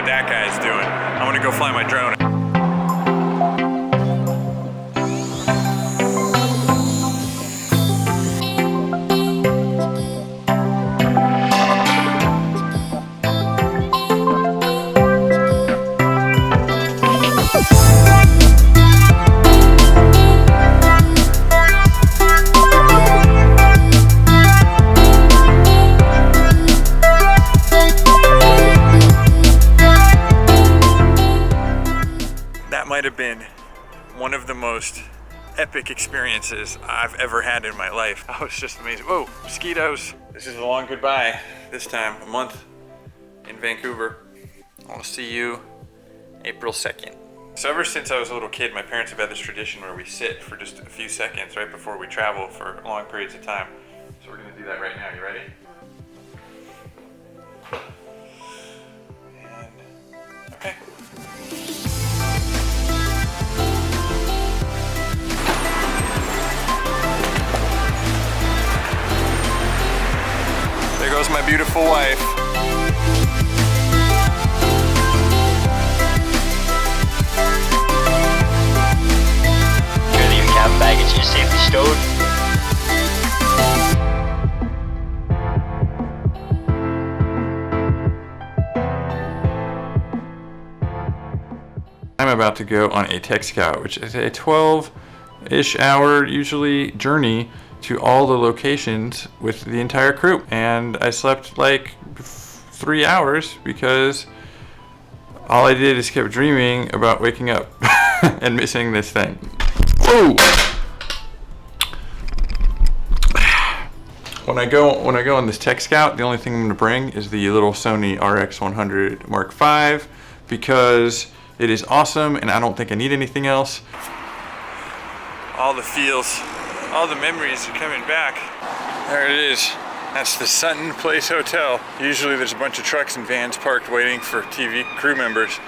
that guy's doing. I'm gonna go fly my drone. Might have been one of the most epic experiences I've ever had in my life. I was just amazing. Whoa, mosquitoes. This is a long goodbye. This time, a month in Vancouver. I'll see you April 2nd. So ever since I was a little kid, my parents have had this tradition where we sit for just a few seconds right before we travel for long periods of time. So we're gonna do that right now. You ready? And, okay. There goes my beautiful wife. Sure that your cabin baggage is safely stowed. I'm about to go on a tech scout, which is a 12-ish hour usually journey to all the locations with the entire crew. And I slept like 3 hours because all I did is kept dreaming about waking up and missing this thing. Whoa! When I go on this tech scout, the only thing I'm gonna bring is the little Sony RX100 Mark V because it is awesome and I don't think I need anything else. All the feels, all the memories are coming back. There it is. That's the Sutton Place Hotel. Usually there's a bunch of trucks and vans parked waiting for TV crew members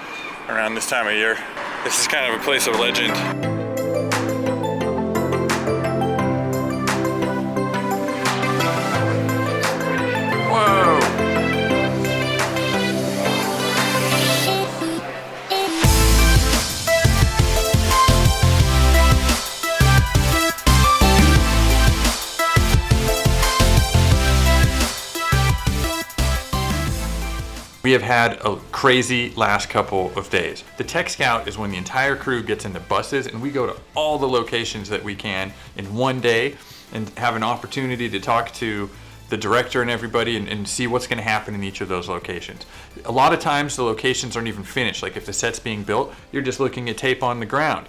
around this time of year. This is kind of a place of legend. Whoa! We have had a crazy last couple of days. The Tech Scout is when the entire crew gets into buses and we go to all the locations that we can in one day and have an opportunity to talk to the director and everybody and see what's gonna happen in each of those locations. A lot of times the locations aren't even finished. Like if the set's being built, you're just looking at tape on the ground.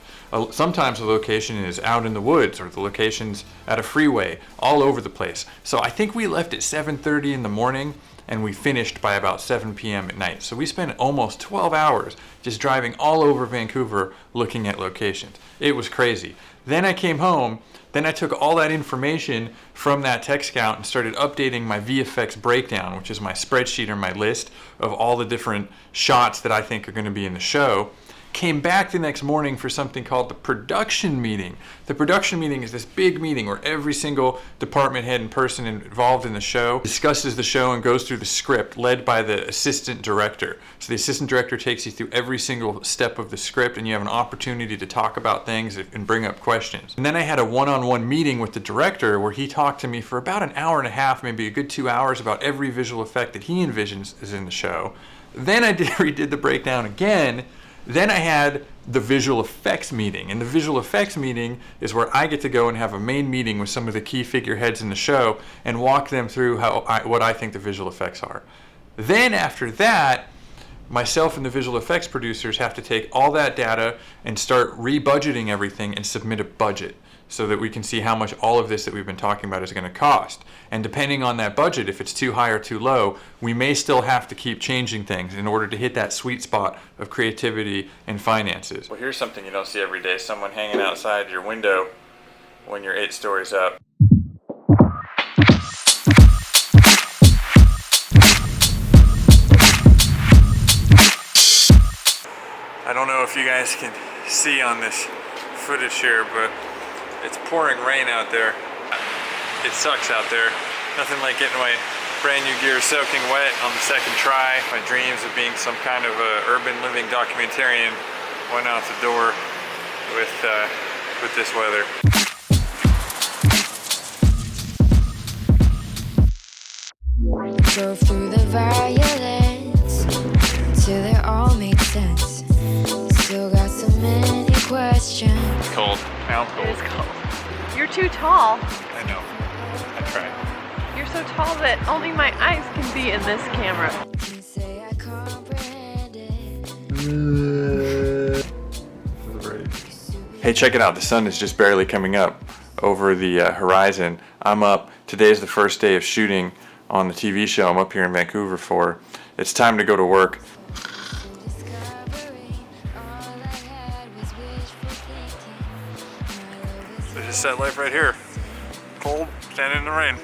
Sometimes the location is out in the woods or the location's at a freeway, all over the place. So I think we left at 7:30 in the morning and we finished by about 7 p.m. at night. So we spent almost 12 hours just driving all over Vancouver looking at locations. It was crazy. Then I came home, then I took all that information from that Tech Scout and started updating my VFX breakdown, which is my spreadsheet or my list of all the different shots that I think are gonna be in the show. Came back the next morning for something called the production meeting. The production meeting is this big meeting where every single department head and person involved in the show discusses the show and goes through the script led by the assistant director. So the assistant director takes you through every single step of the script and you have an opportunity to talk about things and bring up questions. And then I had a one-on-one meeting with the director where he talked to me for about an hour and a half, maybe a good 2 hours about every visual effect that he envisions is in the show. Then I redid the breakdown again. Then I had the visual effects meeting, and the visual effects meeting is where I get to go and have a main meeting with some of the key figureheads in the show and walk them through what I think the visual effects are. Then after that, myself and the visual effects producers have to take all that data and start re-budgeting everything and submit a budget so that we can see how much all of this that we've been talking about is going to cost. And depending on that budget, if it's too high or too low, we may still have to keep changing things in order to hit that sweet spot of creativity and finances. Well, here's something you don't see every day, someone hanging outside your window when you're 8 stories up. I don't know if you guys can see on this footage here, but it's pouring rain out there. It sucks out there. Nothing like getting my Brand new gear soaking wet on the second try. My dreams of being some kind of a urban living documentarian went out the door with this weather. Drove through the violence till it all made sense. Still got so many questions. Cold. Now cold. It is cold. You're too tall. I know. I tried. You're so tall that only my eyes can be in this camera. You say I comprehend it. Hey, check it out. The sun is just barely coming up over the horizon. I'm up. Today's the first day of shooting on the TV show I'm up here in Vancouver for. It's time to go to work. This is set life right here. Cold, standing in the rain.